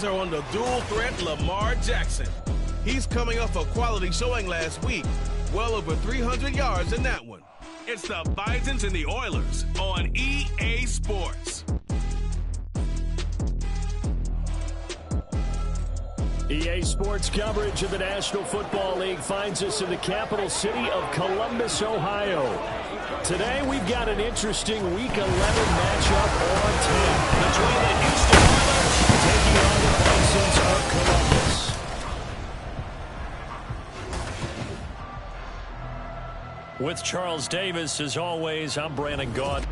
Are on the dual threat Lamar Jackson. He's coming off a quality showing last week, well over 300 yards in that one. It's the Bisons and the Oilers on EA Sports. EA Sports coverage of the National Football League finds us in the capital city of Columbus, Ohio. Today we've got an interesting Week 11 matchup on tap between the Houston Oilers taking on the Bisons of Columbus. With Charles Davis, as always, I'm Brandon Gaud.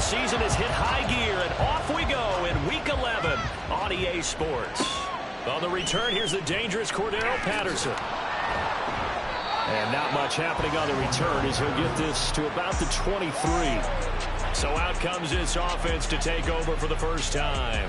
Season has hit high gear, and off we go in Week 11 on EA Sports. On the return, here's the dangerous Cordero Patterson. And not much happening on the return as he'll get this to about the 23. So out comes this offense to take over for the first time.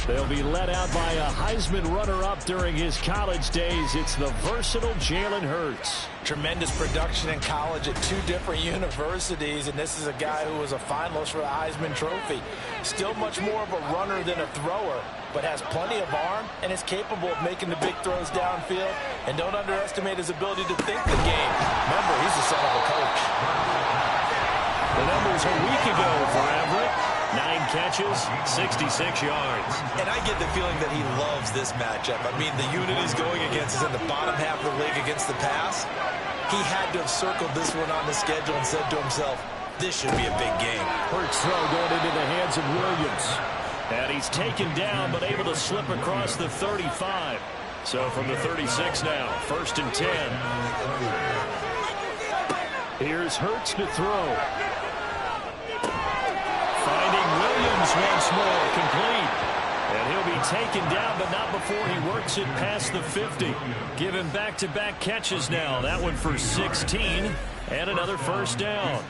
They'll be led out by a Heisman runner-up during his college days. It's the versatile Jalen Hurts. Tremendous production in college at two different universities, and this is a guy who was a finalist for the Heisman Trophy. Still much more of a runner than a thrower, but has plenty of arm and is capable of making the big throws downfield. And don't underestimate his ability to think the game. Remember, he's the son of a coach. The numbers a week ago for Everett. 9 catches, 66 yards. And I get the feeling that he loves this matchup. I mean, the unit he's going against is in the bottom half of the league against the pass. He had to have circled this one on the schedule and said to himself, this should be a big game. Hurts throw going into the hands of Williams. And he's taken down, but able to slip across the 35. So from the 36 now, 1st and 10. Here's Hurts to throw. Finding Williams once more, complete. And he'll be taken down, but not before he works it past the 50. Give him back-to-back catches now. That one for 16, and another first down.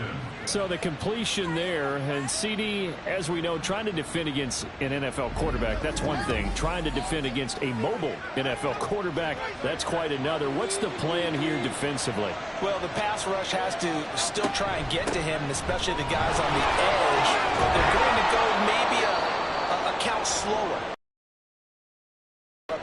So the completion there, and CD, as we know, trying to defend against an NFL quarterback, that's one thing. Trying to defend against a mobile NFL quarterback, that's quite another. What's the plan here defensively? Well, the pass rush has to still try and get to him, especially the guys on the edge. But they're going to go maybe a count slower.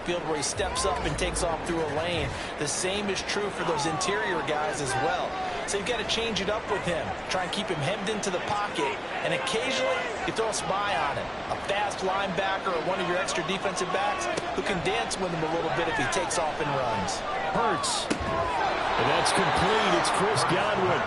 Field where he steps up and takes off through a lane. The same is true for those interior guys as well. So you've got to change it up with him. Try and keep him hemmed into the pocket. And occasionally, you throw a spy on him. A fast linebacker or one of your extra defensive backs who can dance with him a little bit if he takes off and runs. Hurts. And that's complete. It's Chris Godwin.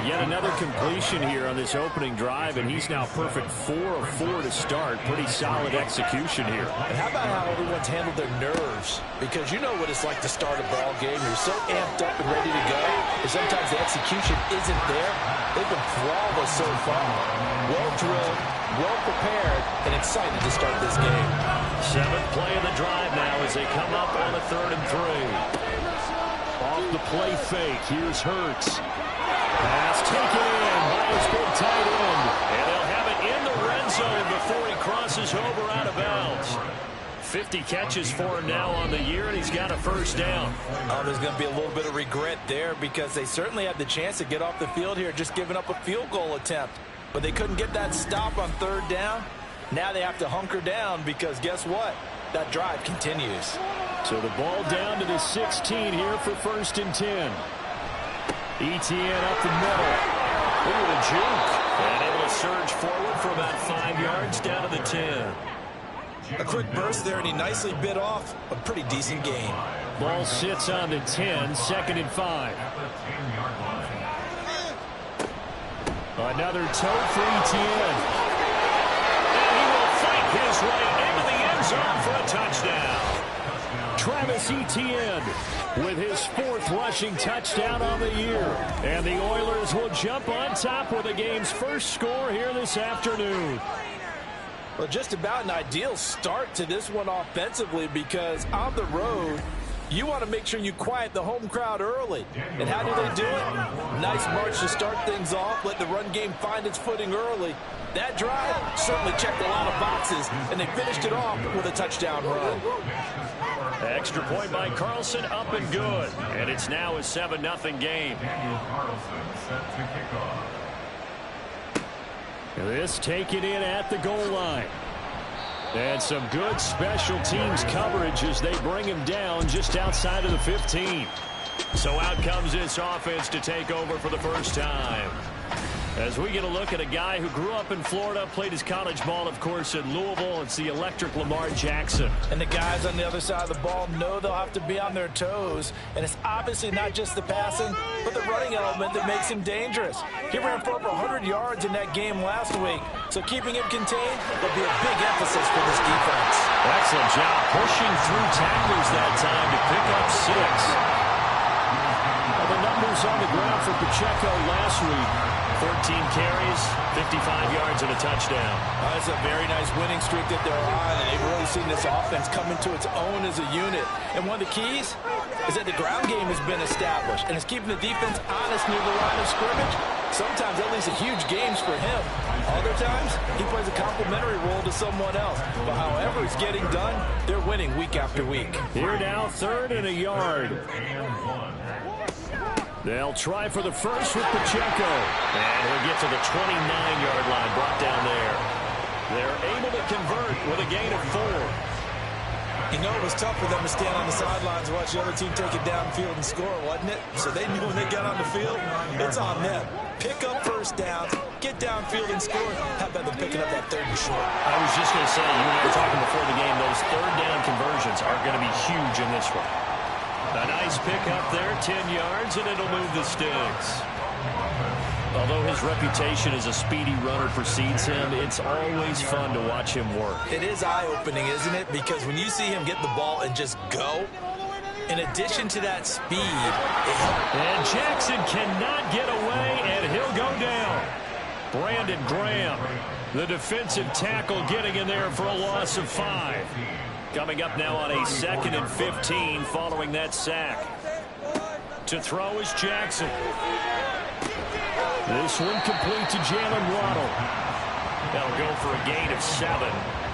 Yet another completion here on this opening drive, and he's now perfect 4 of 4 to start. Pretty solid execution here. And how about how everyone's handled their nerves? Because you know what it's like to start a ball game. You're so amped up and ready to go, and sometimes the execution isn't there. They've been flawless so far. Well drilled, well prepared, and excited to start this game. 7th play of the drive now as they come up on a 3rd and 3. Off the play fake, here's Hurts. Pass taken in by his big tight end. And they'll have it in the red zone before he crosses over out of bounds. 50 catches for him now on the year, and he's got a first down. Oh, there's going to be a little bit of regret there because they certainly had the chance to get off the field here, just giving up a field goal attempt. But they couldn't get that stop on 3rd down. Now they have to hunker down because guess what? That drive continues. So the ball down to the 16 here for 1st and 10. ETN up the middle. Look at the juke. And able to surge forward for about 5 yards down to the 10. A quick burst there, and he nicely bit off a pretty decent gain. Ball sits on the 10, 2nd and 5. Another toe for ETN. And he will fight his way into the end zone for a touchdown. Travis Etienne with his 4th rushing touchdown on the year. And the Oilers will jump on top with the game's first score here this afternoon. Well, just about an ideal start to this one offensively because on the road, you want to make sure you quiet the home crowd early. And how do they do it? Nice march to start things off. Let the run game find its footing early. That drive certainly checked a lot of boxes, and they finished it off with a touchdown run. Extra point by Carlson, up and good. And it's now a 7-0 game. This taken in at the goal line. And some good special teams coverage as they bring him down just outside of the 15. So out comes this offense to take over for the first time. As we get a look at a guy who grew up in Florida, played his college ball, of course, in Louisville. It's the electric Lamar Jackson. And the guys on the other side of the ball know they'll have to be on their toes. And it's obviously not just the passing, but the running element that makes him dangerous. He ran for over 100 yards in that game last week. So keeping him contained will be a big emphasis for this defense. Excellent job pushing through tacklers that time to pick up 6. Well, the numbers on the ground for Pacheco last week. 14 carries, 55 yards, and a touchdown. That's a very nice winning streak that they're on, and they've really seen this offense come into its own as a unit. And one of the keys is that the ground game has been established, and it's keeping the defense honest near the line of scrimmage. Sometimes that leads to huge games for him. Other times, he plays a complementary role to someone else. But however it's getting done, they're winning week after week. Here now, 3rd and a yard. They'll try for the first with Pacheco. And he'll get to the 29-yard line, brought down there. They're able to convert with a gain of 4. You know, it was tough for them to stand on the sidelines and watch the other team take it downfield and score, wasn't it? So they knew when they got on the field, it's on them. Pick up first downs, get downfield and score. How about them picking up that 3rd and short? I was just going to say, you and I were talking before the game, those 3rd down conversions are going to be huge in this one. A nice pick up there, 10 yards, and it'll move the sticks. Although his reputation as a speedy runner precedes him, it's always fun to watch him work. It is eye-opening, isn't it? Because when you see him get the ball and just go, in addition to that speed, and Jackson cannot get away, and he'll go down. Brandon Graham, the defensive tackle, getting in there for a loss of 5. Coming up now on a 2nd and 15 following that sack. To throw is Jackson. This one complete to Jalen Waddle. That'll go for a gain of 7.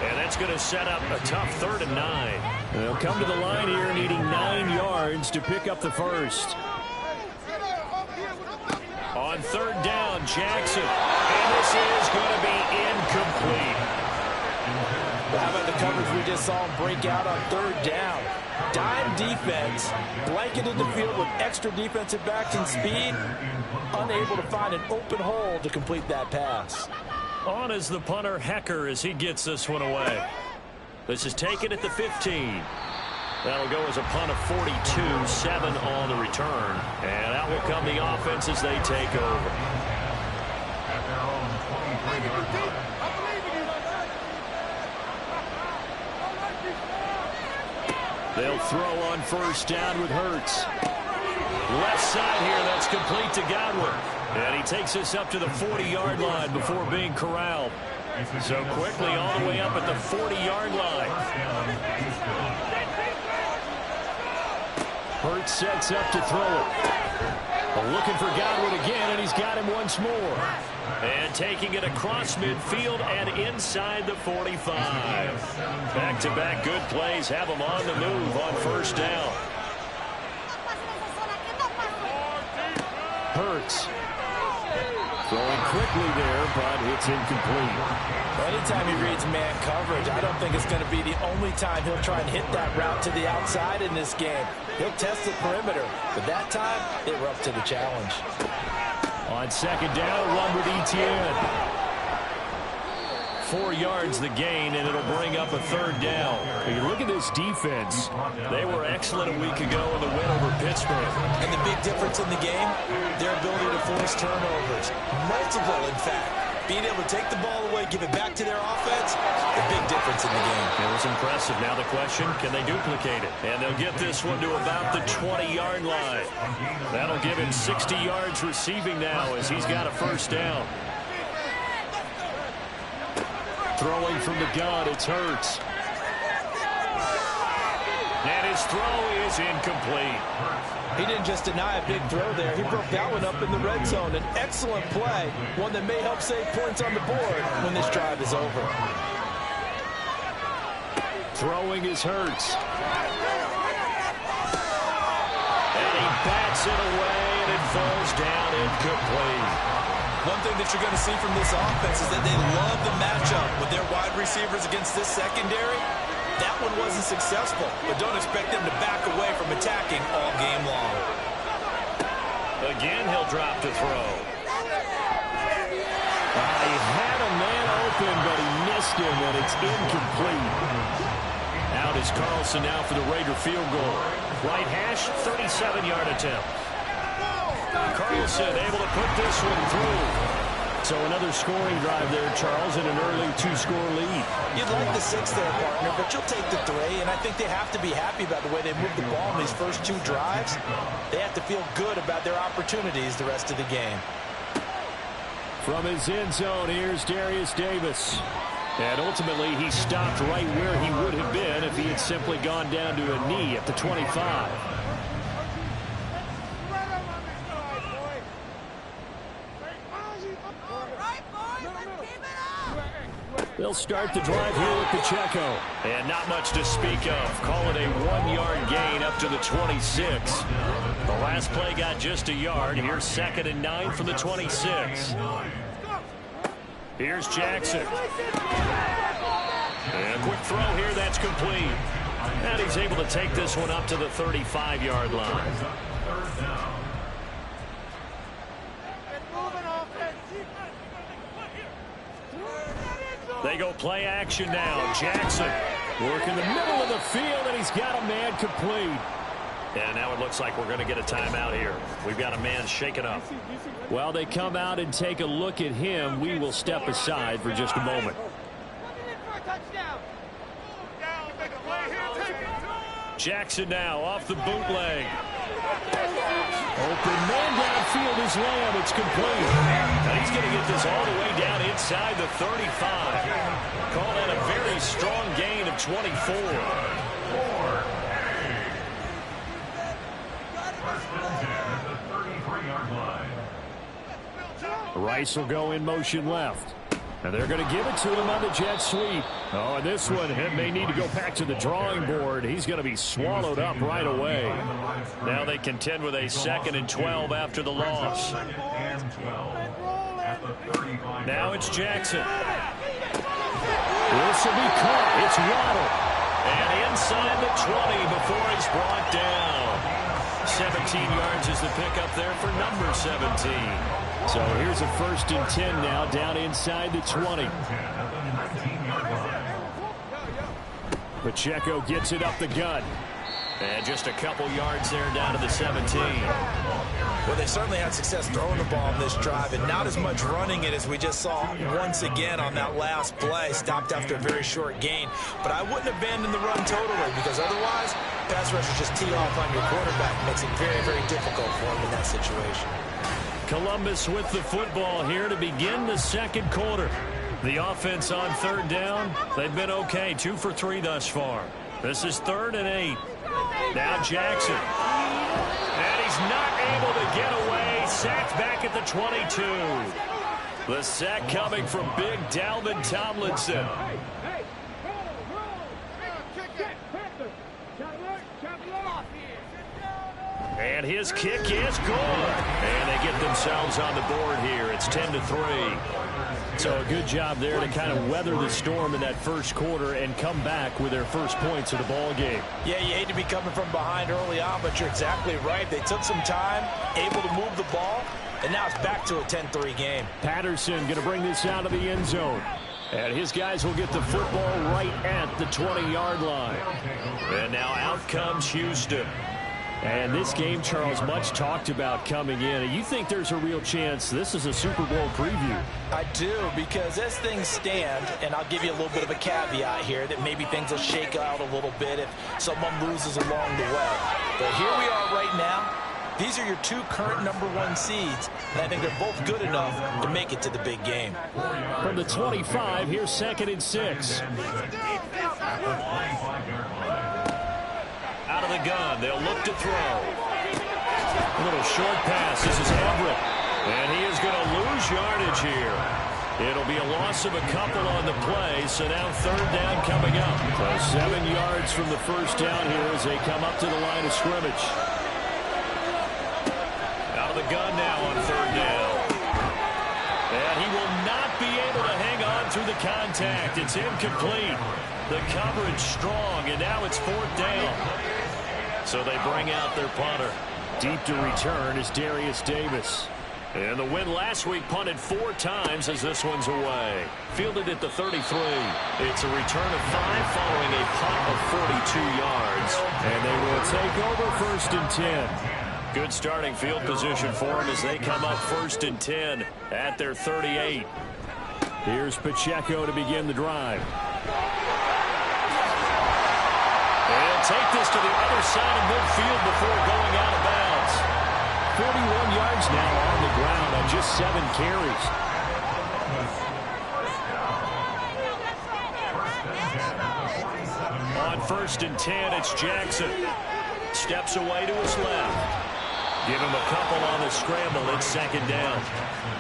And that's going to set up a tough 3rd and 9. They'll come to the line here needing 9 yards to pick up the first. On 3rd down, Jackson. And this is going to be incomplete. How about the coverage we just saw him break out on 3rd down? Dime defense, blanketed the field with extra defensive backs and speed, unable to find an open hole to complete that pass. On is the punter, Hecker, as he gets this one away. This is taken at the 15. That'll go as a punt of 42, 7 on the return. And out will come the offense as they take over. They'll throw on 1st down with Hurts. Left side here, that's complete to Godwin. And he takes us up to the 40-yard line before being corralled. So quickly all the way up at the 40-yard line. Hurts sets up to throw it. Looking for Godwin again, and he's got him once more. And taking it across midfield and inside the 45. Back-to-back good plays have him on the move on 1st down. Hurts. Throwing quickly there, but it's incomplete. Anytime he reads man coverage, I don't think it's going to be the only time he'll try and hit that route to the outside in this game. He'll test the perimeter, but that time, they were up to the challenge. On 2nd down, run with Etienne. 4 yards the gain, and it'll bring up a 3rd down. When you look at this defense, they were excellent a week ago in the win over Pittsburgh. And the big difference in the game, their ability to force turnovers. Multiple, in fact. Being able to take the ball away, give it back to their offense, the big difference in the game. It was impressive. Now the question, can they duplicate it? And they'll get this one to about the 20-yard line. That'll give him 60 yards receiving now as he's got a 1st down. Throwing from the gun, it's Hurts. And his throw is incomplete. He didn't just deny a big throw there. He broke that one up in the red zone. An excellent play, one that may help save points on the board when this drive is over. Throwing is Hurts. Hits it away, and it falls down incomplete. One thing that you're going to see from this offense is that they love the matchup with their wide receivers against this secondary. That one wasn't successful, but don't expect them to back away from attacking all game long. Again, he'll drop to throw. He had a man open, but he missed him, and it's incomplete. Out is Carlson now for the Raider field goal. Right hash, 37-yard attempt. Carlson able to put this one through. So another scoring drive there, Charles, and an early 2-score lead. You'd like the 6 there, partner, but you'll take the 3, and I think they have to be happy about the way they moved the ball in these first 2 drives. They have to feel good about their opportunities the rest of the game. From his end zone, here's Darius Davis. And ultimately, he stopped right where he would have been if he had simply gone down to a knee at the 25. They'll start the drive here with Pacheco. And not much to speak of. Call it a 1-yard gain up to the 26. The last play got just a yard. Here's 2nd and 9 from the 26. Here's Jackson. And a quick throw here, that's complete. And he's able to take this one up to the 35-yard line. They go play action now. Jackson working the middle of the field, and he's got a man complete. And now it looks like we're going to get a timeout here. We've got a man shaken up. While they come out and take a look at him, we will step aside for just a moment. Jackson now off the bootleg. Open man downfield is Lamb. It's complete. And he's going to get this all the way down inside the 35. Call that a very strong gain of 24. Rice will go in motion left. And they're going to give it to him on the jet sweep. Oh, and this one may need to go back to the drawing board. He's going to be swallowed up right away. Now they contend with a 2nd and 12 after the loss. Now it's Jackson. This will be caught. It's Waddle. And inside the 20 before he's brought down. 17 yards is the pickup there for number 17. So here's a 1st and 10 now down inside the 20. Pacheco gets it up the gut. And just a couple yards there down to the 17. Well, they certainly had success throwing the ball on this drive and not as much running it as we just saw once again on that last play. Stopped after a very short gain. But I wouldn't abandon the run totally because otherwise, pass rushers just tee off on your quarterback. It makes it very, very difficult for him in that situation. Columbus with the football here to begin the 2nd quarter. The offense on 3rd down, they've been okay. 2 for 3 thus far. This is 3rd and 8. Now Jackson. And he's not able to get away. Sacked back at the 22. The sack coming from big Dalvin Tomlinson. And his kick is good. And they get themselves on the board here. It's 10-3. So a good job there to kind of weather the storm in that 1st quarter and come back with their first points of the ball game. Yeah, you hate to be coming from behind early on, but you're exactly right. They took some time, able to move the ball, and now it's back to a 10-3 game. Patterson going to bring this out of the end zone. And his guys will get the football right at the 20-yard line. And now out comes Houston. And this game, Charles, much talked about coming in. And you think there's a real chance this is a Super Bowl preview? I do, because as things stand, and I'll give you a little bit of a caveat here, that maybe things will shake out a little bit if someone loses along the way. But here we are right now. These are your 2 current number 1 seeds, and I think they're both good enough to make it to the big game. From the 25, here's 2nd and 6. Out of the gun, they'll look to throw. A little short pass. This is Everett. And he is going to lose yardage here. It'll be a loss of a couple on the play, so now 3rd down coming up. So 7 yards from the 1st down here as they come up to the line of scrimmage. gun now on 3rd down. And he will not be able to hang on through the contact. It's incomplete. The coverage strong, and now it's 4th down. So they bring out their punter. Deep to return is Darius Davis. And the win last week punted 4 times as this one's away. Fielded at the 33. It's a return of 5 following a punt of 42 yards. And they will take over 1st and 10. Good starting field position for them as they come up 1st and 10 at their 38. Here's Pacheco to begin the drive. And take this to the other side of midfield before going out of bounds. 41 yards now on the ground on just 7 carries. On 1st and 10, it's Jackson. Steps away to his left. Give him a couple on the scramble. It's 2nd down.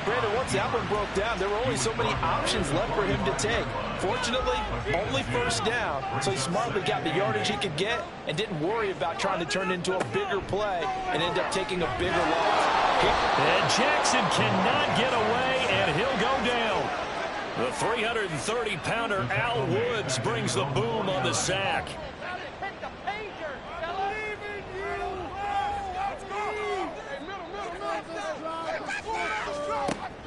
Brandon, once that one broke down, there were only so many options left for him to take. Fortunately, only 1st down, so he smartly got the yardage he could get and didn't worry about trying to turn it into a bigger play and end up taking a bigger loss. And Jackson cannot get away, and he'll go down. The 330-pounder Al Woods brings the boom on the sack.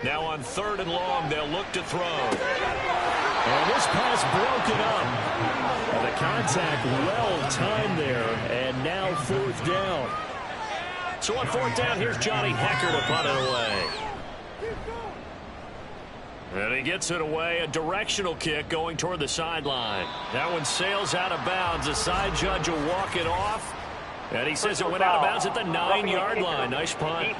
Now on 3rd and long, they'll look to throw. And this pass broken up. And the contact well timed there, and now 4th down. So on 4th down, here's Johnny Hecker to punt it away. And he gets it away, a directional kick going toward the sideline. That one sails out of bounds. The side judge will walk it off. And he says it went out of bounds at the 9-yard line. Nice punt.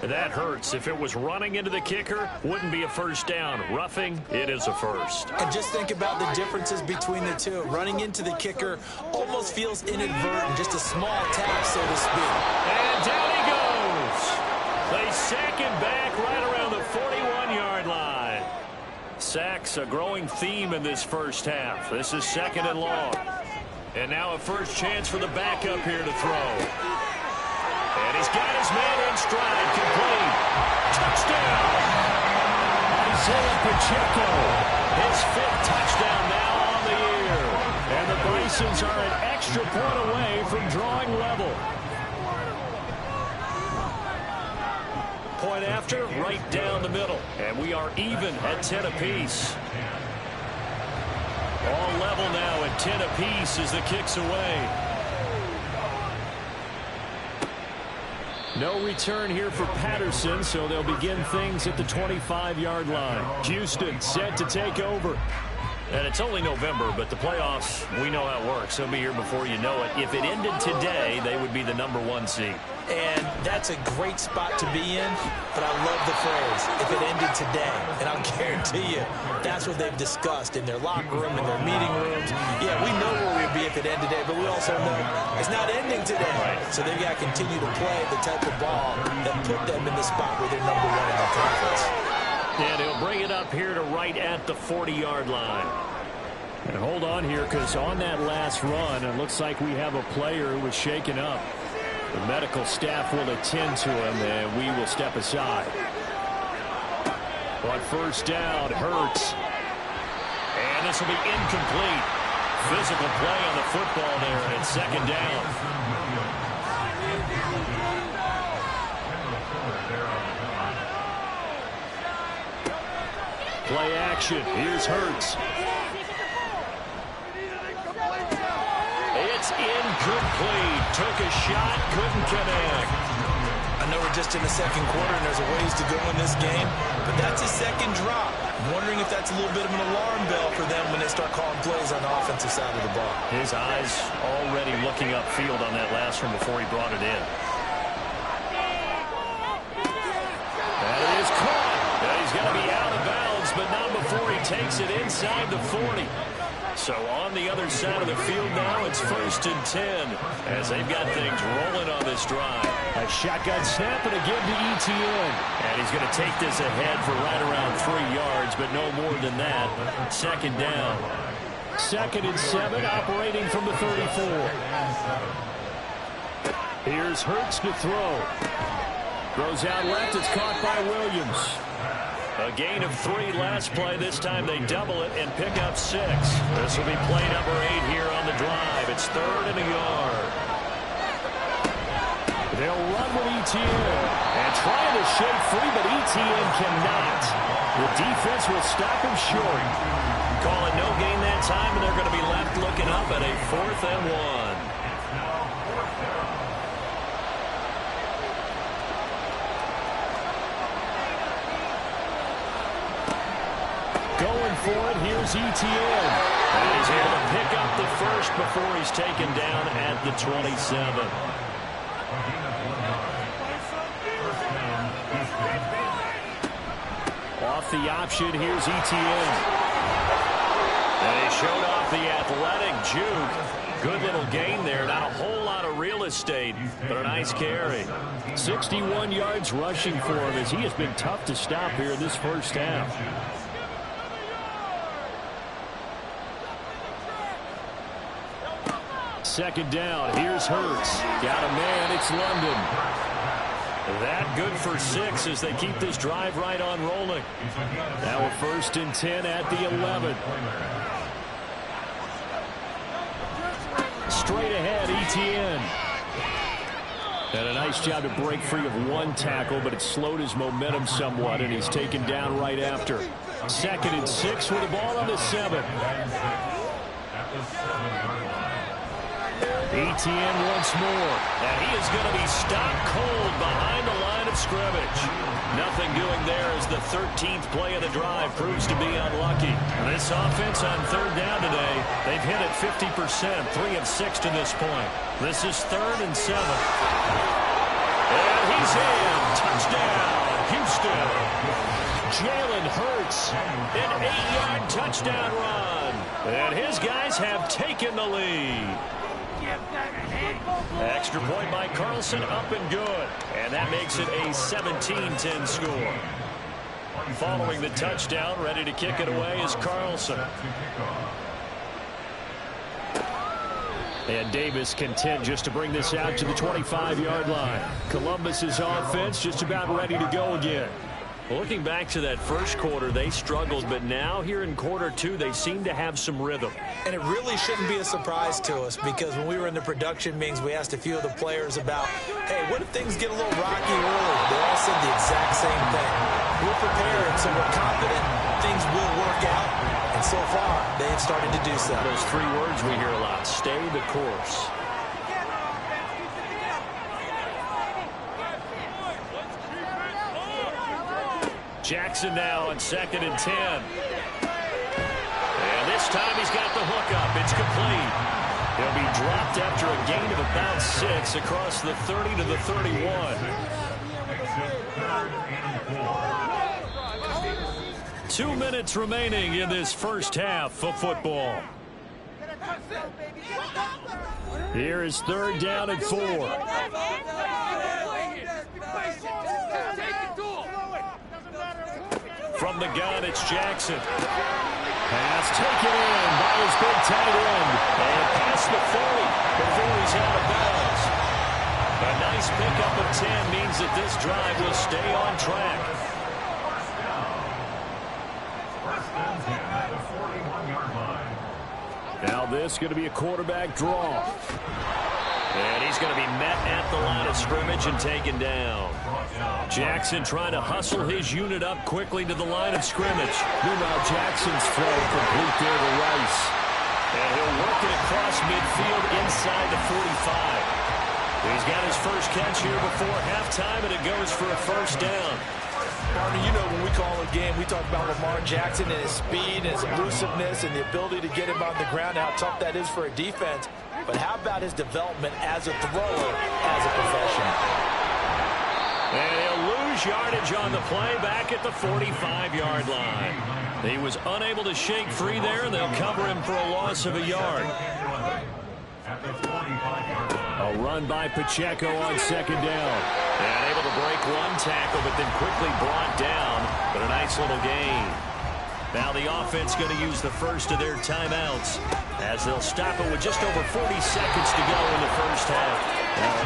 That hurts. If it was running into the kicker, wouldn't be a 1st down. Roughing, it is a 1st. And just think about the differences between the two. Running into the kicker almost feels inadvertent, just a small tap, so to speak. And down he goes. They sack him back right around the 41-yard line. Sacks a growing theme in this 1st half. This is 2nd and long. And now a 1st chance for the backup here to throw. And he's got his man in stride, complete. Touchdown! Isaiah Pacheco, his 5th touchdown now on the year. And the Bisons are an extra point away from drawing level. Point after, right down the middle. And we are even at 10 apiece. All level now at 10 apiece as the kick's away. No return here for Patterson, so they'll begin things at the 25-yard line. Houston set to take over. And it's only November, but the playoffs, we know how it works. They'll be here before you know it. If it ended today, they would be the #1 seed. And that's a great spot to be in, but I love the phrase, if it ended today. And I'll guarantee you, that's what they've discussed in their locker room, in their meeting rooms. Yeah, we know where we'd be if it ended today, but we also know it's not ending today. Right. So they've got to continue to play the type of ball that put them in the spot where they're #1 in the conference. And he'll bring it up here to right at the 40-yard line. And hold on here, because on that last run, it looks like we have a player who was shaken up. The medical staff will attend to him, and we will step aside. On 1st down, Hurts. And this will be incomplete. Physical play on the football there, and it's 2nd down. Play action. Here's Hurts. It's incomplete. Took a shot, couldn't connect. I know we're just in the 2nd quarter and there's a ways to go in this game, but that's a 2nd drop. I'm wondering if that's a little bit of an alarm bell for them when they start calling plays on the offensive side of the ball. His eyes already looking upfield on that last one before he brought it in. That is caught. He's going to be out of bounds, but not before he takes it inside the 40. So on the other side of the field now, it's 1st and 10 as they've got things rolling on this drive. A shotgun snap and a give to ETN. And he's going to take this ahead for right around 3 yards, but no more than that. 2nd down. 2nd and 7, operating from the 34. Here's Hurts to throw. Throws out left. It's caught by Williams. A gain of 3 last play. This time they double it and pick up 6. This will be play number 8 here on the drive. It's 3rd and a yard. They'll run with ETN. And trying to shake free, but ETN cannot. The defense will stop him short. Call it no gain that time, and they're going to be left looking up at a 4th and 1. Going for it, here's ETN. And he's able to pick up the first before he's taken down at the 27. Off the option, here's ETN. And he showed off the athletic juke. Good little gain there. Not a whole lot of real estate, but a nice carry. 61 yards rushing for him as he has been tough to stop here in this first half. Second down, here's Hurts. Got a man, it's London. That good for 6 as they keep this drive right on rolling. Now a 1st and 10 at the 11. Straight ahead, ETN. And a nice job to break free of 1 tackle, but it slowed his momentum somewhat, and he's taken down right after. 2nd and 6 with the ball on the 7. ETN once more, and he is going to be stopped cold behind the line of scrimmage. Nothing doing there as the 13th play of the drive proves to be unlucky. This offense on 3rd down today, they've hit it 50%, 3 of 6 to this point. This is 3rd and 7. And he's in. Touchdown, Houston. Jalen Hurts, an 8-yard touchdown run. And his guys have taken the lead. Extra point by Carlson, up and good. And that makes it a 17-10 score. Following the touchdown, ready to kick it away is Carlson. And Davis content just to bring this out to the 25-yard line. Columbus's offense just about ready to go again. Looking back to that first quarter, they struggled, but now here in quarter 2, they seem to have some rhythm. And it really shouldn't be a surprise to us because when we were in the production meetings, we asked a few of the players about, hey, what if things get a little rocky early? They all said the exact same thing. We're prepared, so we're confident things will work out. And so far, they have started to do so. Those 3 words we hear a lot, stay the course. Jackson now on 2nd and 10. And this time he's got the hook up. It's complete. He'll be dropped after a gain of about 6 across the 30 to the 31. 2 minutes remaining in this first half of football. Here is 3rd down and 4. From the gun, it's Jackson. Pass taken in by his big tight end. And past the 40 before he's out of bounds. A nice pickup of 10 means that this drive will stay on track. Now this is going to be a quarterback draw. And he's going to be met at the line of scrimmage and taken down. Jackson trying to hustle his unit up quickly to the line of scrimmage. Meanwhile, Jackson's throw complete there to Rice. And he'll work it across midfield inside the 45. He's got his first catch here before halftime, and it goes for a 1st down. Partner, you know when we call a game, we talk about Lamar Jackson and his speed and his elusiveness and the ability to get him on the ground, how tough that is for a defense. But how about his development as a thrower, as a professional? And he'll lose yardage on the play back at the 45-yard line. He was unable to shake free there, and they'll cover him for a loss of a yard. A run by Pacheco on 2nd down. And able to break 1 tackle, but then quickly brought down. But a nice little gain. Now the offense going to use the first of their timeouts as they'll stop it with just over 40 seconds to go in the first half.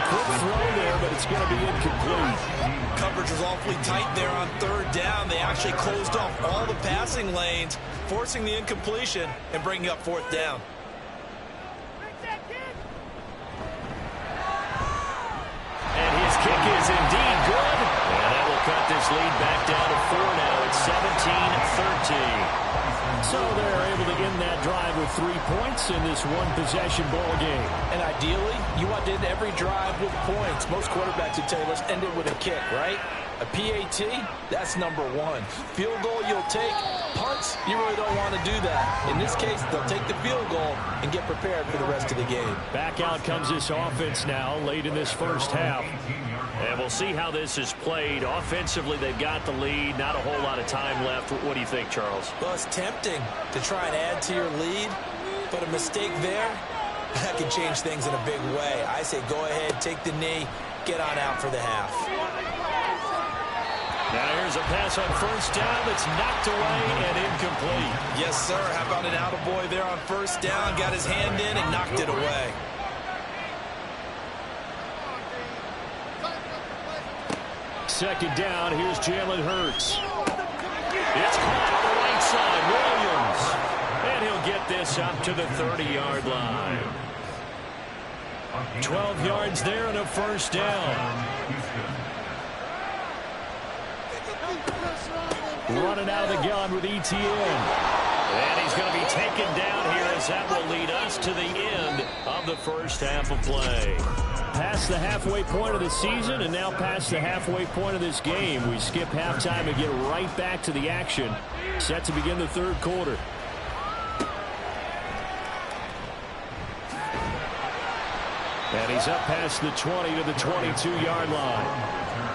Quick throw there, but it's going to be incomplete. Coverage was awfully tight there on third down. They actually closed off all the passing lanes, forcing the incompletion and bringing up fourth down. And his kick is indeed good. And that will cut this lead back down to 4 now. It's 17-13. So they're able to end that drive with 3 points in this one-possession ball game. And ideally, you want to end every drive with points. Most quarterbacks would tell you, let's end it with a kick, right? A PAT, that's number one. Field goal you'll take. Punts, you really don't want to do that. In this case, they'll take the field goal and get prepared for the rest of the game. Back out comes this offense now late in this first half. And we'll see how this is played. Offensively, they've got the lead. Not a whole lot of time left. What do you think, Charles? Well, it's tempting to try and add to your lead, but a mistake there, that can change things in a big way. I say go ahead, take the knee, get on out for the half. Now here's a pass on first down that's knocked away and incomplete. Yes, sir. How about an attaboy there on first down? Got his hand in and knocked it away. Second down, here's Jalen Hurts. It's caught on the right side, Williams. And he'll get this up to the 30-yard line. 12 yards there and a first down. Running out of the gun with ETN. And he's going to be taken down here as that will lead us to the end of the first half of play. Past the halfway point of the season and now past the halfway point of this game. We skip halftime and get right back to the action. Set to begin the third quarter. And he's up past the 20 to the 22-yard line.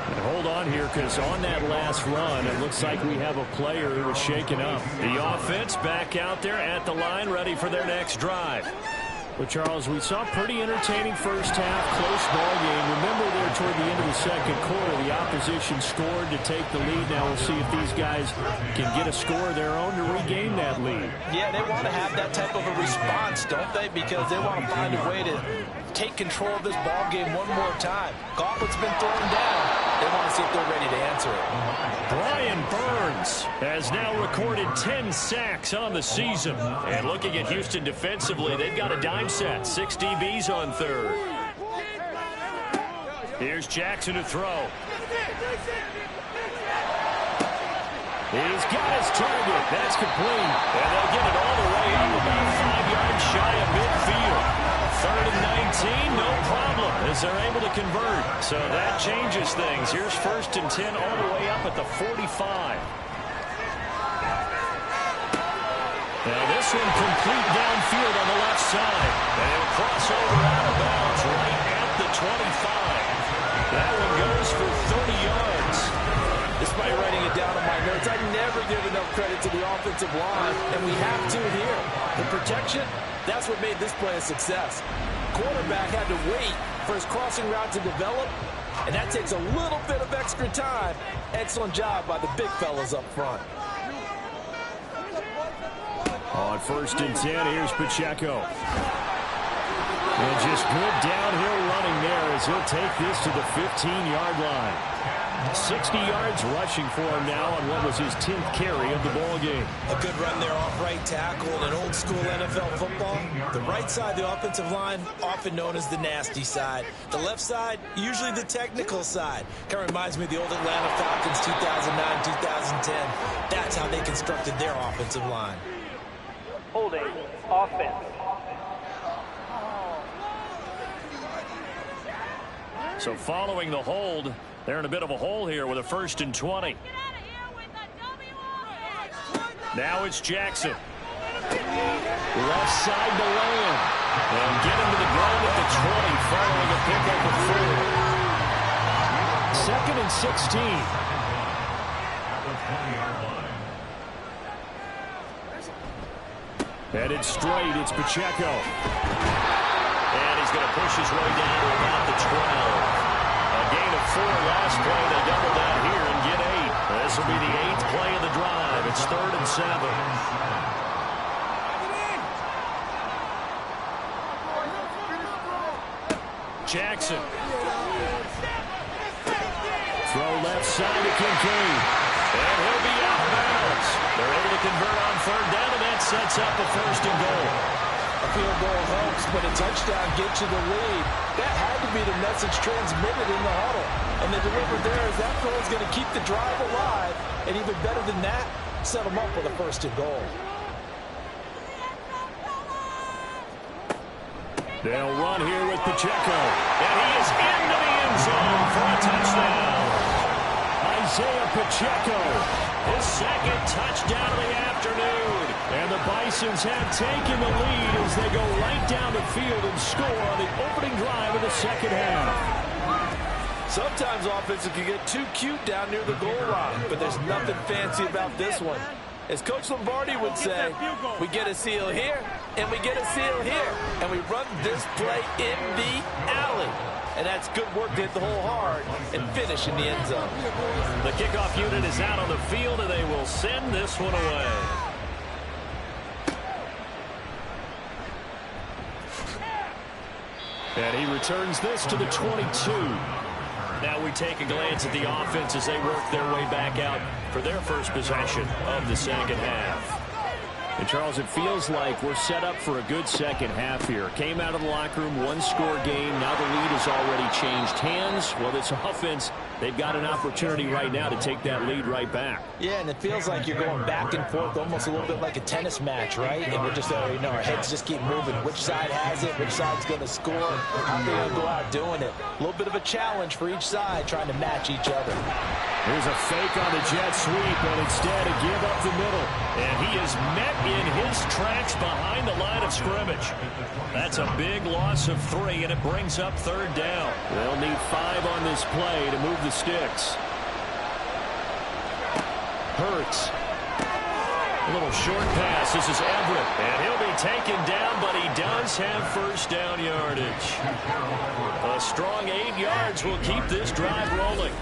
And hold on here, because on that last run, it looks like we have a player who is shaken up. The offense back out there at the line, ready for their next drive. Well, Charles, we saw a pretty entertaining first half, close ball game. Remember there toward the end of the second quarter, the opposition scored to take the lead. Now we'll see if these guys can get a score of their own to regain that lead. Yeah, they want to have that type of a response, don't they? Because they want to find a way to take control of this ball game one more time. Gauntlet's been thrown down. They want to see if they're ready to answer it. Brian Burns has now recorded 10 sacks on the season. And looking at Houston defensively, they've got a dime set. 6 DBs on third. Here's Jackson to throw. He's got his target. That's complete. And they'll get it all the way up about 5 yards shy of midfield. 3rd and 19, no problem, as they're able to convert. So that changes things. Here's 1st and 10 all the way up at the 45. Now this one complete downfield on the left side. And it'll cross over out of bounds right at the 25. That one goes for 30 yards. Despite writing it down on my notes, I never give enough credit to the offensive line, and we have to here. The protection, that's what made this play a success. Quarterback had to wait for his crossing route to develop, and that takes a little bit of extra time. Excellent job by the big fellas up front. On 1st and 10, here's Pacheco. And just good downhill running there as he'll take this to the 15-yard line. 60 yards rushing for him now on what was his 10th carry of the ball game. A good run there off right tackle in old school NFL football. The right side, the offensive line, often known as the nasty side. The left side, usually the technical side. Kind of reminds me of the old Atlanta Falcons 2009, 2010. That's how they constructed their offensive line. Holding offense. So following the hold, they're in a bit of a hole here with a 1st and 20. Now it's Jackson. Left side to Land. And get him to the ground at the 20 following a pickup of 4. 2nd and 16. Headed straight, it's Pacheco. And he's going to push his way down to about the 12. A gain of 4 last play. They double down here and get 8. This will be the 8th play of the drive. It's 3rd and 7. Jackson. Throw left side to Kincaid. And he'll be out of bounds. They're able to convert on third down, and that sets up a 1st and goal. A field goal helps, but a touchdown gets you the lead. That had to be the message transmitted in the huddle. And they delivered there as that throw is going to keep the drive alive. And even better than that, set them up with a 1st and goal. They'll run here with Pacheco. And he is into the end zone for a touchdown. Isaiah Pacheco, his 2nd touchdown of the afternoon. And the Bisons have taken the lead as they go right down the field and score on the opening drive of the 2nd half. Sometimes offenses can get too cute down near the goal line, but there's nothing fancy about this one. As Coach Lombardi would say, we get a seal here, and we get a seal here, and we run this play in the alley. And that's good work to hit the hole hard and finish in the end zone. The kickoff unit is out on the field, and they will send this one away. And he returns this to the 22. Now we take a glance at the offense as they work their way back out for their first possession of the 2nd half. And, Charles, it feels like we're set up for a good 2nd half here. Came out of the locker room, 1-score game. Now the lead has already changed hands. Well, this offense, they've got an opportunity right now to take that lead right back. Yeah, and it feels like you're going back and forth almost a little bit like a tennis match, right? And we're just, our heads just keep moving. Which side has it? Which side's going to score? How they're going to go out doing it. A little bit of a challenge for each side trying to match each other. Here's a fake on the jet sweep, and instead a give up the middle. And he is met in his tracks behind the line of scrimmage. That's a big loss of 3, and it brings up 3rd down. They'll need 5 on this play to move the sticks. Hurts. A little short pass. This is Everett. And he'll be taken down, but he does have 1st down yardage. A strong 8 yards will keep this drive rolling.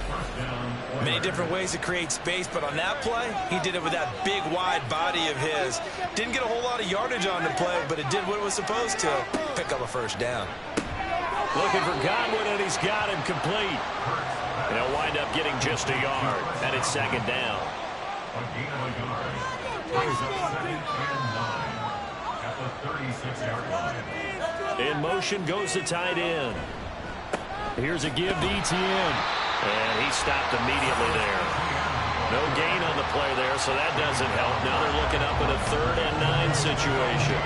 Many different ways to create space, but on that play, he did it with that big, wide body of his. Didn't get a whole lot of yardage on the play, but it did what it was supposed to, pick up a 1st down. Looking for Godwin, and he's got him complete. And he'll wind up getting just a yard, and it's 2nd down. In motion goes the tight end. Here's a give to Etienne. And he stopped immediately there. No gain on the play there, so that doesn't help. Now they're looking up in a 3rd and 9 situation.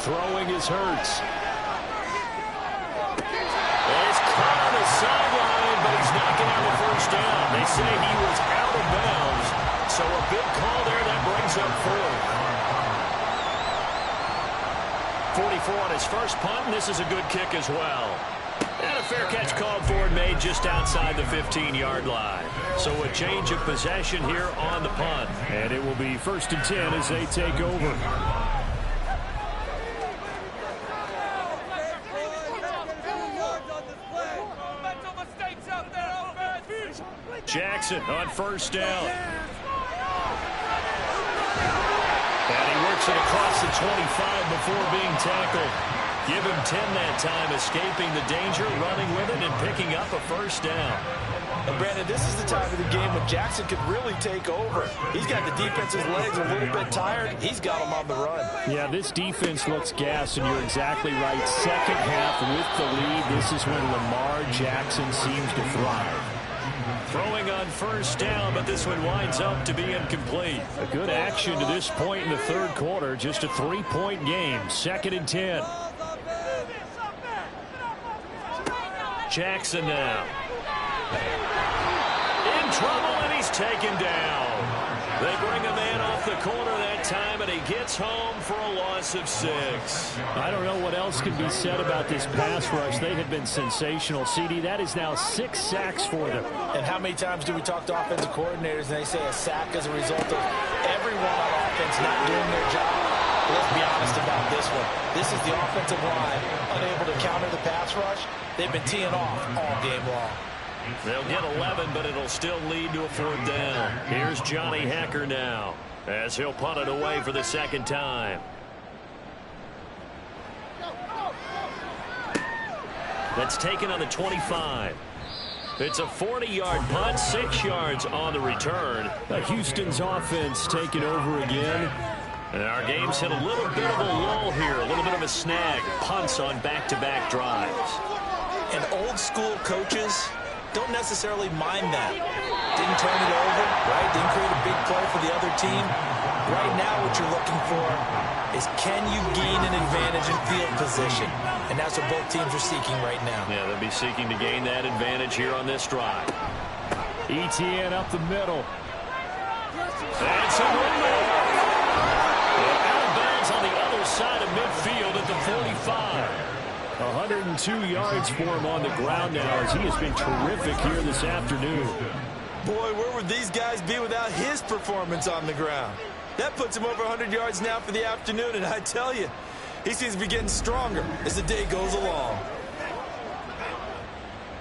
Throwing is Hurts. It's caught on the sideline, but he's not getting the 1st down. They say he was out of bounds. So a big call there that brings up 4th. 44 on his first punt, and this is a good kick as well. And a fair catch called for and made just outside the 15-yard line. So a change of possession here on the punt. And it will be 1st and 10 as they take over. Jackson on 1st down. And he works it across the 25 before being tackled. Give him 10 that time, escaping the danger, running with it, and picking up a 1st down. And Brandon, this is the time of the game when Jackson could really take over. He's got the defense's legs a little bit tired. He's got them on the run. Yeah, this defense looks gassed, and you're exactly right. 2nd half with the lead, this is when Lamar Jackson seems to thrive. Throwing on 1st down, but this one winds up to be incomplete. A good action to this point in the 3rd quarter. Just a 3-point game. 2nd and 10. Jackson now. In trouble, and he's taken down. They bring a man off the corner that time, and he gets home for a loss of 6. I don't know what else can be said about this pass rush. They have been sensational. CD, that is now 6 sacks for them. And how many times do we talk to offensive coordinators and they say a sack as a result of everyone on offense not doing their job? But let's be honest about this one. This is the offensive line unable to counter the pass rush. They've been teeing off all game long. They'll get 11, but it'll still lead to a 4th down. Here's Johnny Hacker now, as he'll punt it away for the 2nd time. That's taken on the 25. It's a 40-yard punt, 6 yards on the return. Houston's offense taking over again. And our game's hit a little bit of a lull here, a little bit of a snag. Punts on back-to-back drives. And old-school coaches don't necessarily mind that. Didn't turn it over, right? Didn't create a big play for the other team. Right now what you're looking for is can you gain an advantage in field position? And that's what both teams are seeking right now. Yeah, they'll be seeking to gain that advantage here on this drive. ETN up the middle. That's a movement. Out of bounds on the other side of midfield at the 45. 102 yards for him on the ground now as he has been terrific here this afternoon. Boy, where would these guys be without his performance on the ground? That puts him over 100 yards now for the afternoon, and I tell you, he seems to be getting stronger as the day goes along.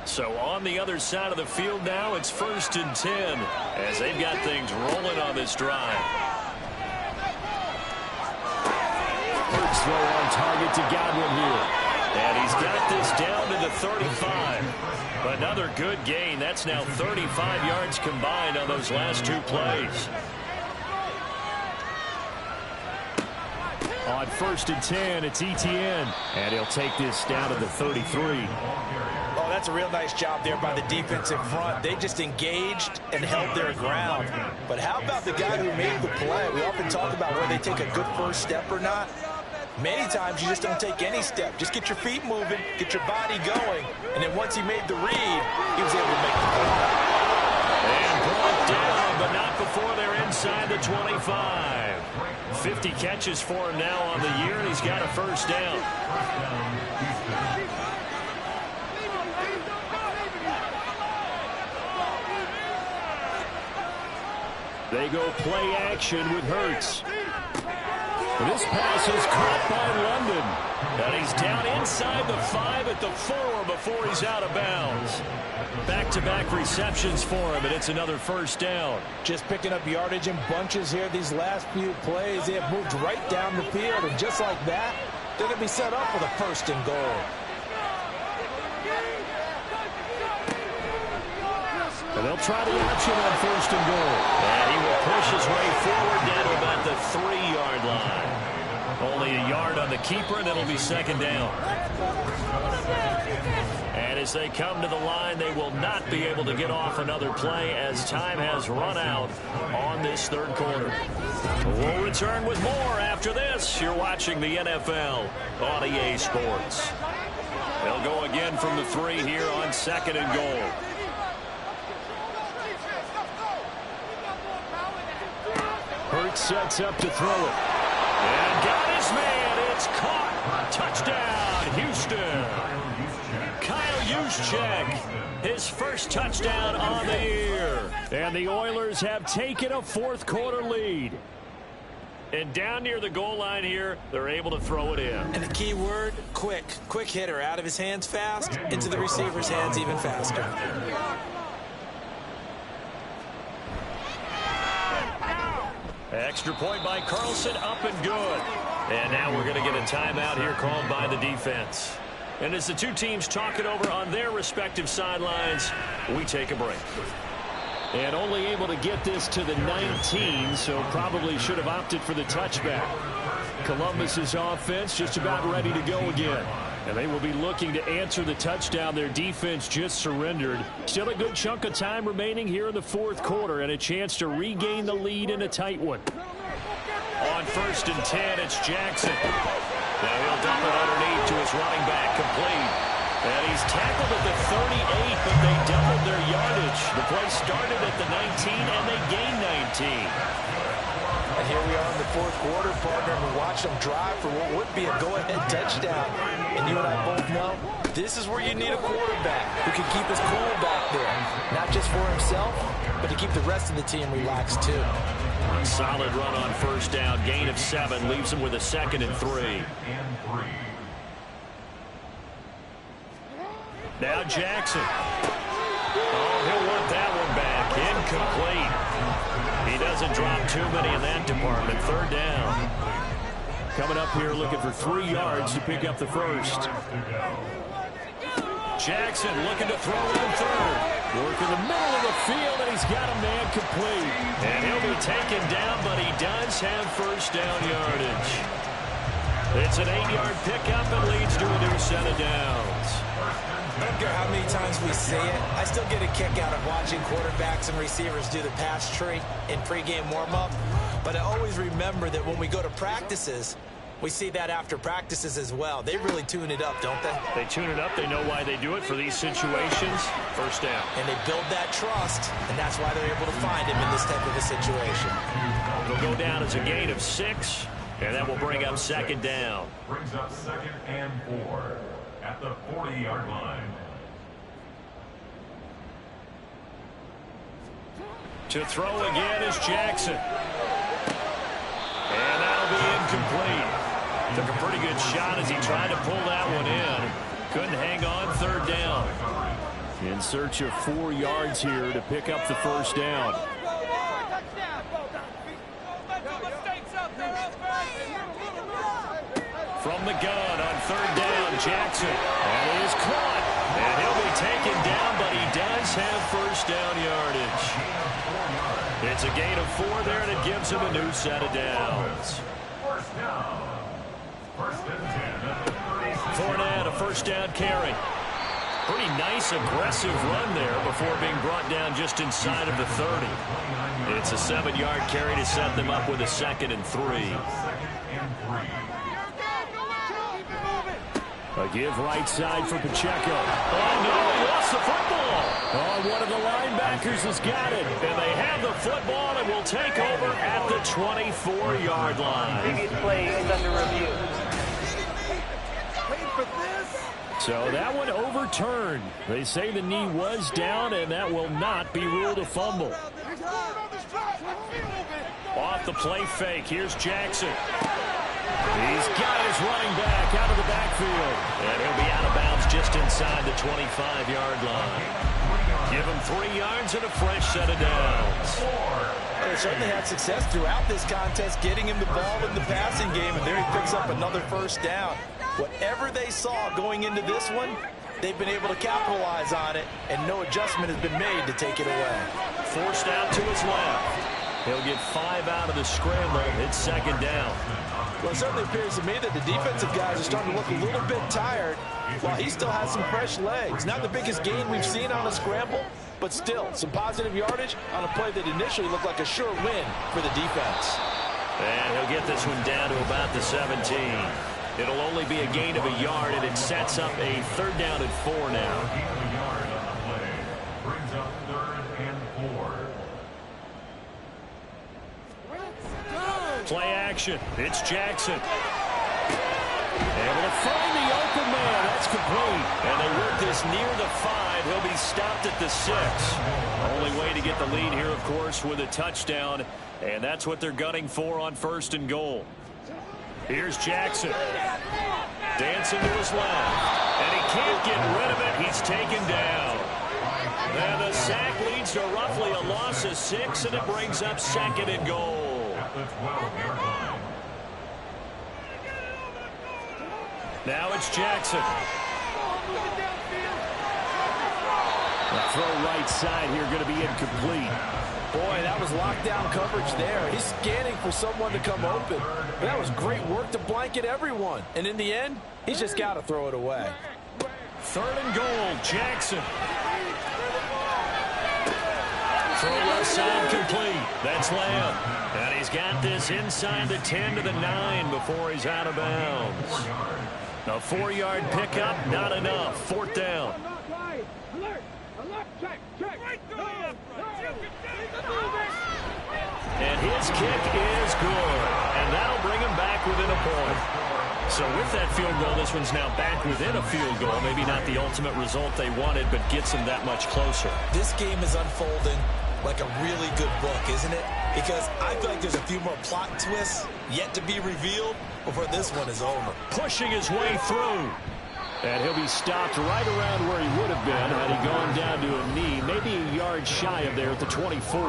So on the other side of the field now, it's 1st and 10 as they've got things rolling on this drive. First throw on target to Godwin here. And he's got this down to the 35. Another good gain. That's now 35 yards combined on those last 2 plays. On 1st and 10, it's ETN. And he'll take this down to the 33. Oh, that's a real nice job there by the defensive front. They just engaged and held their ground. But how about the guy who made the play? We often talk about whether they take a good first step or not. Many times you just don't take any step. Just get your feet moving, get your body going. And then once he made the read, he was able to make the play. And brought down, but not before they're inside the 25. 50 catches for him now on the year, and he's got a 1st down. They go play action with Hurts. This pass is caught by London. And he's down inside the 5 at the 4 before he's out of bounds. Back-to-back receptions for him, and it's another 1st down. Just picking up yardage in bunches here these last few plays. They have moved right down the field, and just like that, they're going to be set up for the 1st and goal. And they'll try the option on 1st and goal. And he will push his way forward down to about the 3-yard line. Only a yard on the keeper, and it'll be 2nd down. And as they come to the line, they will not be able to get off another play as time has run out on this 3rd quarter. We'll return with more after this. You're watching the NFL on EA Sports. They'll go again from the 3 here on 2nd and goal. Hurts sets up to throw it. And got his man. It's caught. Touchdown, Houston. Kyle Juszczyk, his 1st touchdown on the year. And the Oilers have taken a 4th quarter lead. And down near the goal line here, they're able to throw it in. And the key word, quick. Quick hitter. Out of his hands fast, into the receiver's hands even faster. Extra point by Carlson, up and good. And now we're going to get a timeout here called by the defense. And as the 2 teams talk it over on their respective sidelines, we take a break. And only able to get this to the 19, so probably should have opted for the touchback. Columbus's offense just about ready to go again. And they will be looking to answer the touchdown their defense just surrendered. Still a good chunk of time remaining here in the 4th quarter and a chance to regain the lead in a tight one. On 1st and 10, it's Jackson. Now he'll dump it underneath to his running back, complete. And he's tackled at the 38, but they doubled their yardage. The play started at the 19, and they gained 19. And here we are in the 4th quarter, partner, and we watch them drive for what would be a go-ahead touchdown. And you and I both know this is where you need a quarterback who can keep his cool back there. Not just for himself, but to keep the rest of the team relaxed, too. Solid run on 1st down. Gain of 7 leaves him with a 2nd and 3. Now Jackson. incomplete. He doesn't drop too many in that department. Third down. Coming up here looking for 3 yards to pick up the first. Jackson looking to throw in third. Work in the middle of the field, and he's got a man complete. And he'll be taken down, but he does have first down yardage. It's an 8-yard pickup and leads to a new set of downs. I don't care how many times we say it, I still get a kick out of watching quarterbacks and receivers do the pass tree in pregame warm-up. But I always remember that when we go to practices, we see that after practices as well. They really tune it up, don't they? They tune it up. They know why they do it for these situations. First down. And they build that trust, and that's why they're able to find him in this type of a situation. It'll go down as a gain of 6, and that will bring up second down. Brings up 2nd and 4 at the 40-yard line. To throw again is Jackson. And that'll be incomplete. Took a pretty good shot as he tried to pull that one in. Couldn't hang on. Third down. In search of 4 yards here to pick up the first down. From the gun on third down, Jackson. That is caught. And he'll be taken down, but he does have first down yardage. It's a gain of 4 there, and it gives him a new set of downs. First down. First and 10. Fournette, a first down carry. Pretty nice, aggressive run there before being brought down just inside of the 30. It's a 7-yard carry to set them up with a 2nd and 3. 2nd and 3. A give right side for Pacheco. Oh, no, he lost the football. Oh, one of the linebackers has got it. And they have the football and will take over at the 24-yard line. Previous play is under review. So that one overturned. They say the knee was down, and that will not be ruled a fumble. Off the play fake, here's Jackson. He's got his running back out of the backfield. And he'll be out of bounds just inside the 25-yard line. Give him 3 yards and a fresh set of downs. They certainly had success throughout this contest, getting him the ball in the passing game, and there he picks up another first down. Whatever they saw going into this one, they've been able to capitalize on it, and no adjustment has been made to take it away. Forced out to his left. He'll get 5 out of the scramble. It's second down. Well, it certainly appears to me that the defensive guys are starting to look a little bit tired while he still has some fresh legs. Not the biggest gain we've seen on a scramble, but still some positive yardage on a play that initially looked like a sure win for the defense. And he'll get this one down to about the 17. It'll only be a gain of a yard, and it sets up a 3rd down and 4 now. Brings up 3rd and 4. Play action. It's Jackson. Able to find the open man. That's complete. And they work this near the 5. He'll be stopped at the 6. Only way to get the lead here, of course, with a touchdown. And that's what they're gunning for on 1st and goal. Here's Jackson. Dancing to his left. And he can't get rid of it. He's taken down. And the sack leads to roughly a loss of 6, and it brings up 2nd and goal. The 12-yard line. Now it's Jackson. The throw right side here going to be incomplete. Boy, that was lockdown coverage there. He's scanning for someone to come open. But that was great work to blanket everyone. And in the end, he's just got to throw it away. 3rd and goal, Jackson. Throw left side complete. That's Lamb. And he's got this inside the 10 to the 9 before he's out of bounds. A 4-yard pickup, not enough. 4th down. And his kick is good. And that'll bring him back within a point. So with that field goal, this one's now back within a field goal. Maybe not the ultimate result they wanted, but gets them that much closer. This game is unfolding like a really good book, isn't it? Because I feel like there's a few more plot twists yet to be revealed before this one is over. Pushing his way through. And he'll be stopped right around where he would have been had he gone down to a knee, maybe a yard shy of there at the 24.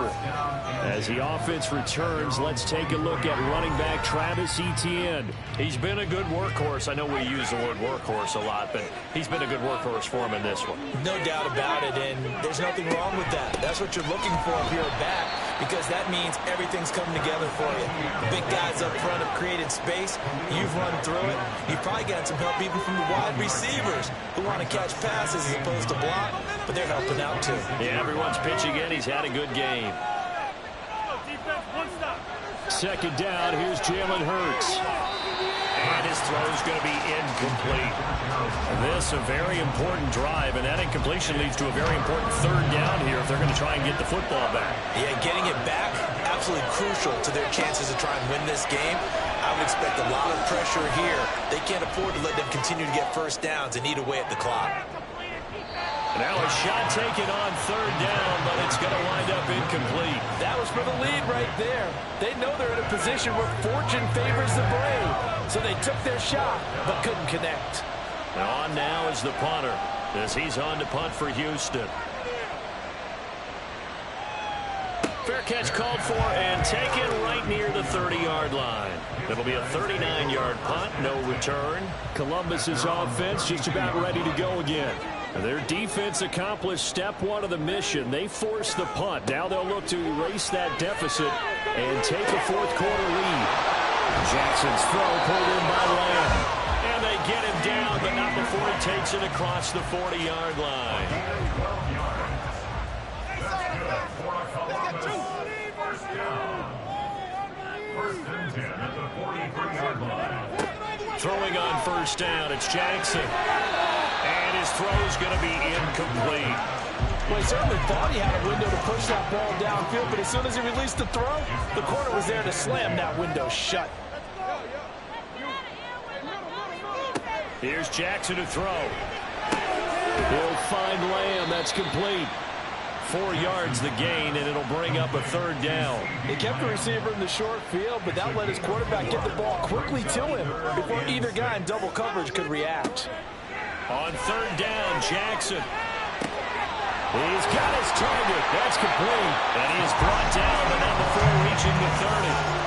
As the offense returns, let's take a look at running back Travis Etienne. He's been a good workhorse. I know we use the word workhorse a lot, but he's been a good workhorse for him in this one. No doubt about it, and there's nothing wrong with that. That's what you're looking for if you're a back, because that means everything's coming together for you. The big guys up front have created space. You've run through it. You've probably gotten some help even from the wide receivers who want to catch passes as opposed to block, but they're helping out too. Yeah, everyone's pitching in. He's had a good game. Second down, here's Jalen Hurts. And his throw is going to be incomplete. This a very important drive, and that incompletion leads to a very important third down here if they're going to try and get the football back. Yeah, getting it back, absolutely crucial to their chances to try and win this game. I would expect a lot of pressure here. They can't afford to let them continue to get first downs and eat away at the clock. Now a shot taken on third down, but it's going to wind up incomplete. That was for the lead right there. They know they're in a position where fortune favors the brave. So they took their shot, but couldn't connect. On now is the punter, as he's on to punt for Houston. Fair catch called for and taken right near the 30-yard line. It'll be a 39-yard punt, no return. Columbus's offense just about ready to go again. Their defense accomplished step one of the mission. They forced the punt. Now they'll look to erase that deficit and take a fourth quarter lead. Jackson's throw pulled in by Lamb. And they get him down, but not before he takes it across the 40-yard line. Throwing on first down, it's Jackson. And his throw's going to be incomplete. Well, he certainly thought he had a window to push that ball downfield, but as soon as he released the throw, the corner was there to slam that window shut. Here's Jackson to throw. He'll find Lamb. That's complete. 4 yards the gain, and it'll bring up a third down. He kept the receiver in the short field, but that let his quarterback get the ball quickly to him before either guy in double coverage could react. On third down, Jackson. He's got his target. That's complete. And he is brought down, but not before reaching the 30.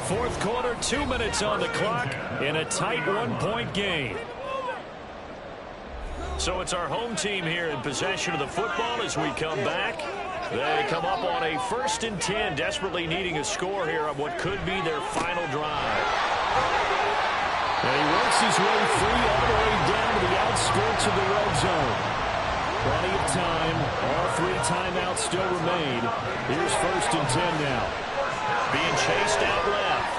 Fourth quarter, 2 minutes on the clock in a tight 1-point game. So it's our home team here in possession of the football as we come back. They come up on a 1st and 10, desperately needing a score here on what could be their final drive. And he works his way free all the way down to the outskirts of the red zone. Plenty of time. All 3 timeouts still remain. Here's 1st and 10 now. Being chased out left.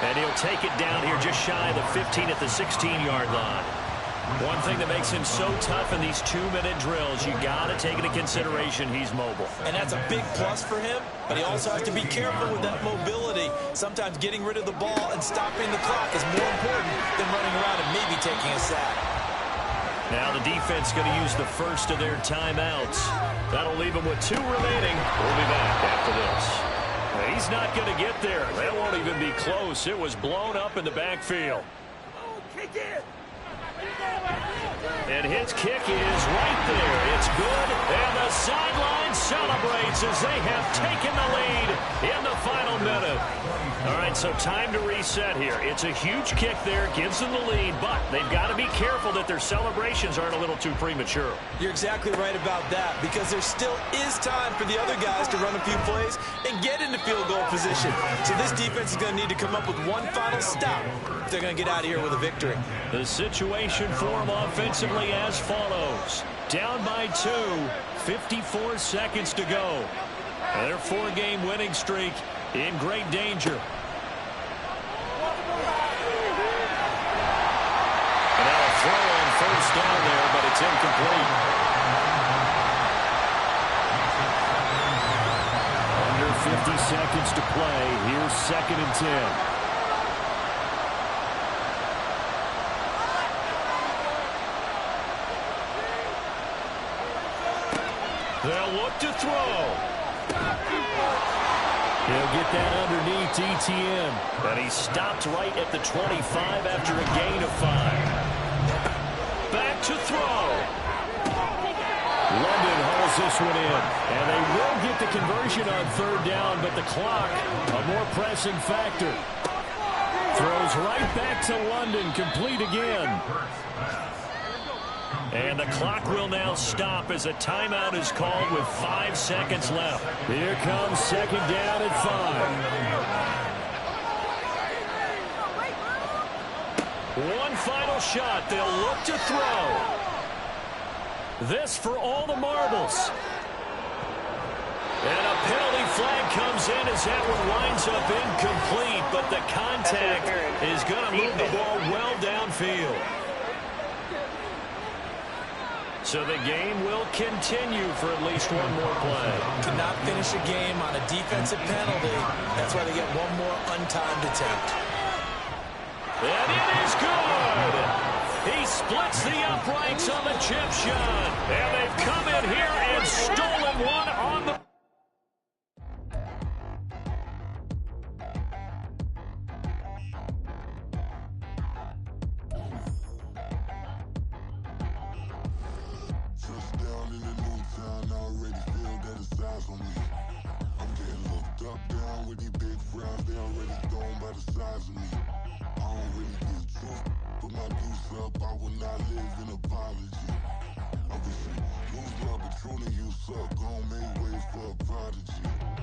And he'll take it down here just shy of the 15 at the 16-yard line. One thing that makes him so tough in these 2-minute drills, you got to take into consideration he's mobile. And that's a big plus for him, but he also has to be careful with that mobility. Sometimes getting rid of the ball and stopping the clock is more important than running around and maybe taking a sack. Now the defense going to use the first of their timeouts. That'll leave them with 2 remaining. We'll be back after this. He's not going to get there. That won't even be close. It was blown up in the backfield. And his kick is right there. It's good. And the sideline celebrates as they have taken the lead in the final minute. All right, so time to reset here. It's a huge kick there, gives them the lead, but they've got to be careful that their celebrations aren't a little too premature. You're exactly right about that, because there still is time for the other guys to run a few plays and get into field goal position. So this defense is going to need to come up with one final stop if they're going to get out of here with a victory. The situation for them offensively as follows. Down by 2, 54 seconds to go. Their 4-game winning streak in great danger. And now a throw on first down there, but it's incomplete. Under 50 seconds to play. Here's 2nd and 10. They'll look to throw. He'll get that underneath ETN. And he stopped right at the 25 after a gain of 5. Back to throw. London hauls this one in. And they will get the conversion on 3rd down, but the clock, a more pressing factor. Throws right back to London, complete again. And the clock will now stop as a timeout is called with 5 seconds left. Here comes 2nd down at 5. One final shot. They'll look to throw. This for all the marbles. And a penalty flag comes in as that one winds up incomplete, but the contact is going to move the ball well downfield. So the game will continue for at least one more play. Cannot finish a game on a defensive penalty. That's why they get one more untimed attempt. And it is good. He splits the uprights on the chip shot. And they've come in here and stolen one on the...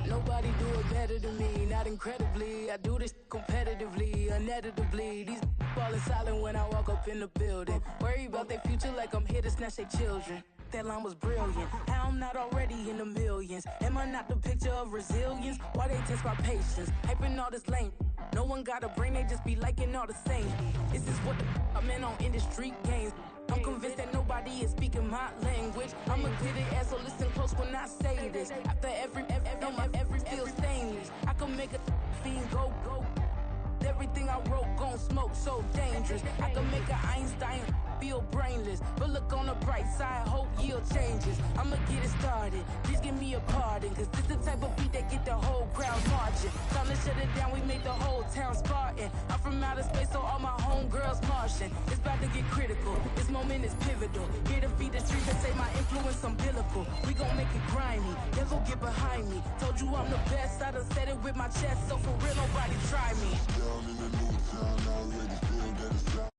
Nobody do it better than me, not incredibly. I do this competitively, uneditably. These falling silent when I walk up in the building. Worry about their future like I'm here to snatch their children. That line was brilliant. How I'm not already in the millions. Am I not the picture of resilience? Why they test my patience? Hyping all this lame. No one got a brain, they just be liking all the same. This is what the I'm in on industry games. I'm convinced that nobody is speaking my language. I'ma get it as so listen close when I say this. After every feel stainless. I can make a fiend go. Everything I wrote gon' smoke, so dangerous. I can make an Einstein feel brainless. But look on the bright side, hope yield changes. I'ma get it started, please give me a pardon. Cause this the type of beat that get the whole crowd marching. Time to shut it down, we made the whole town Spartan. I'm from outer space, so all my homegirls Martian. It's about to get critical, this moment is pivotal. Here to feed the streets and say my influence umbilical. We gon' make it grimy, never get behind me. Told you I'm the best, I done said it with my chest. So for real, nobody try me. Down in the new town, I already feel that it's out.